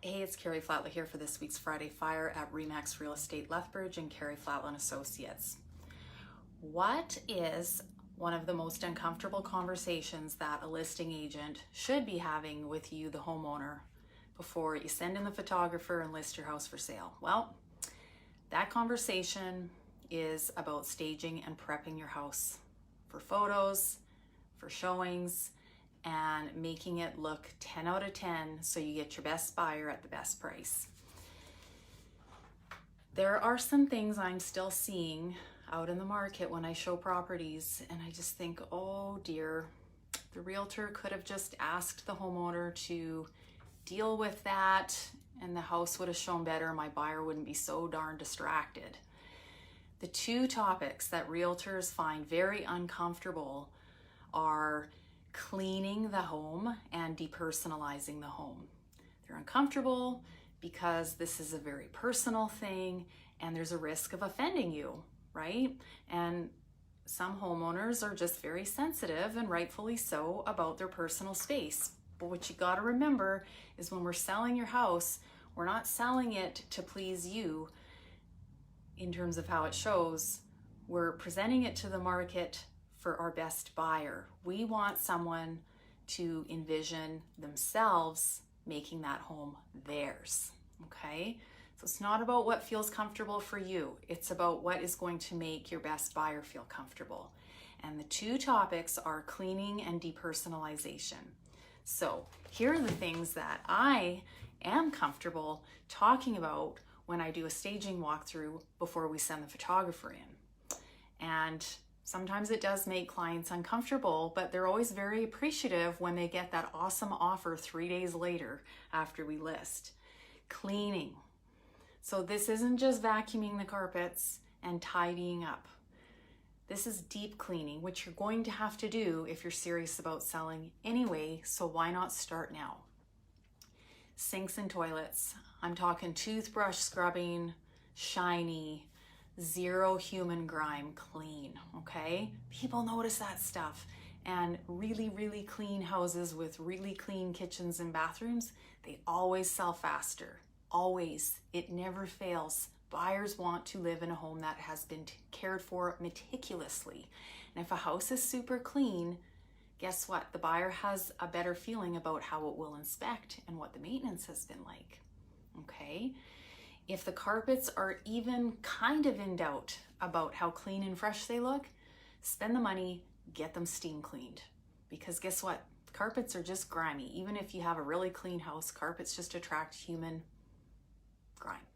Hey, it's Carrie Flatley here for this week's Friday Fire at Remax Real Estate Lethbridge and Carrie Flatley Associates. What is one of the most uncomfortable conversations that a listing agent should be having with you, the homeowner, before you send in the photographer and list your house for sale? Well, that conversation is about staging and prepping your house for photos, for showings, and making it look 10 out of 10 so you get your best buyer at the best price. There are some things I'm still seeing out in the market when I show properties, and I just think, oh dear, the realtor could have just asked the homeowner to deal with that and the house would have shown better. My buyer wouldn't be so darn distracted. The two topics that realtors find very uncomfortable are cleaning the home and depersonalizing the home. They're uncomfortable because this is a very personal thing and there's a risk of offending you, right? And some homeowners are just very sensitive, and rightfully so, about their personal space. But what you got to remember is when we're selling your house, we're not selling it to please you in terms of how it shows. We're presenting it to the market for our best buyer. We want someone to envision themselves making that home theirs, okay? So it's not about what feels comfortable for you. It's about what is going to make your best buyer feel comfortable. And the two topics are cleaning and depersonalization. So here are the things that I am comfortable talking about when I do a staging walkthrough before we send the photographer in. And sometimes it does make clients uncomfortable, but they're always very appreciative when they get that awesome offer 3 days later after we list. Cleaning. So this isn't just vacuuming the carpets and tidying up. This is deep cleaning, which you're going to have to do if you're serious about selling anyway, so why not start now? Sinks and toilets. I'm talking toothbrush scrubbing, shiny, zero human grime clean, okay? People notice that stuff. And really, really clean houses with really clean kitchens and bathrooms, they always sell faster. Always. It never fails. Buyers want to live in a home that has been cared for meticulously. And if a house is super clean, guess what? The buyer has a better feeling about how it will inspect and what the maintenance has been like, okay? If the carpets are even kind of in doubt about how clean and fresh they look, spend the money, get them steam cleaned. Because guess what? Carpets are just grimy. Even if you have a really clean house, carpets just attract human grime.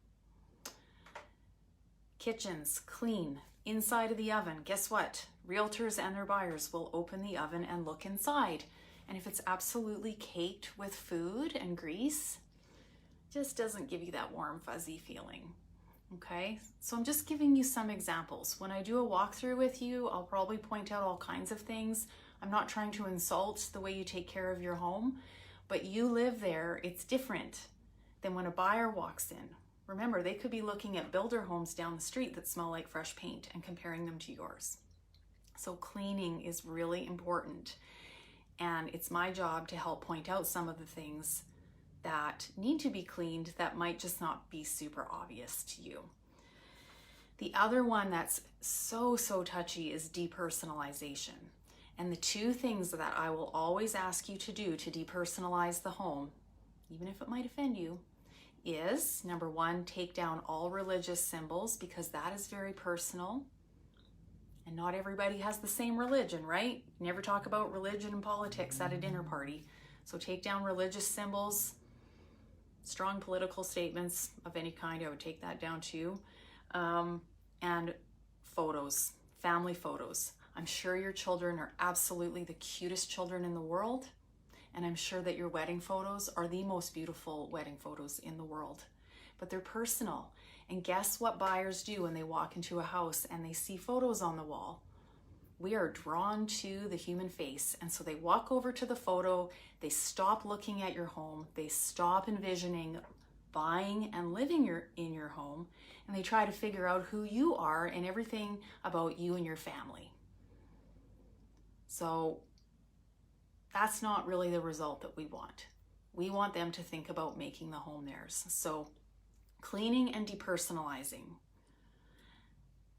Kitchens, clean. Inside of the oven, guess what? Realtors and their buyers will open the oven and look inside. And if it's absolutely caked with food and grease, just doesn't give you that warm, fuzzy feeling, okay? So I'm just giving you some examples. When I do a walkthrough with you, I'll probably point out all kinds of things. I'm not trying to insult the way you take care of your home, but you live there. It's different than when a buyer walks in. Remember, they could be looking at builder homes down the street that smell like fresh paint and comparing them to yours. So cleaning is really important. And it's my job to help point out some of the things that need to be cleaned that might just not be super obvious to you. The other one that's so touchy is depersonalization. And the two things that I will always ask you to do to depersonalize the home, even if it might offend you, is number one, take down all religious symbols, because that is very personal. And not everybody has the same religion, right? Never talk about religion and politics at a dinner party. So take down religious symbols. Strong political statements of any kind, I would take that down too. And photos, family photos. I'm sure your children are absolutely the cutest children in the world. And I'm sure that your wedding photos are the most beautiful wedding photos in the world. But they're personal. And guess what buyers do when they walk into a house and they see photos on the wall? We are drawn to the human face. And so they walk over to the photo, they stop looking at your home, they stop envisioning buying and living in your home, and they try to figure out who you are and everything about you and your family. So that's not really the result that we want. We want them to think about making the home theirs. So cleaning and depersonalizing.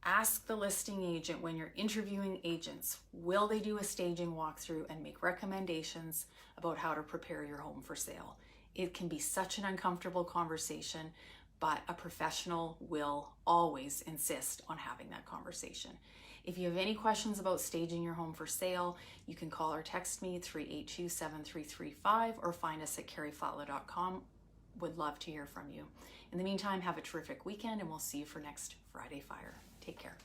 Ask the listing agent when you're interviewing agents, will they do a staging walkthrough and make recommendations about how to prepare your home for sale? It can be such an uncomfortable conversation, but a professional will always insist on having that conversation. If you have any questions about staging your home for sale, you can call or text me 382-7335 or find us at carrieflatlow.com. Would love to hear from you. In the meantime, have a terrific weekend and we'll see you for next Friday Fire. Take care.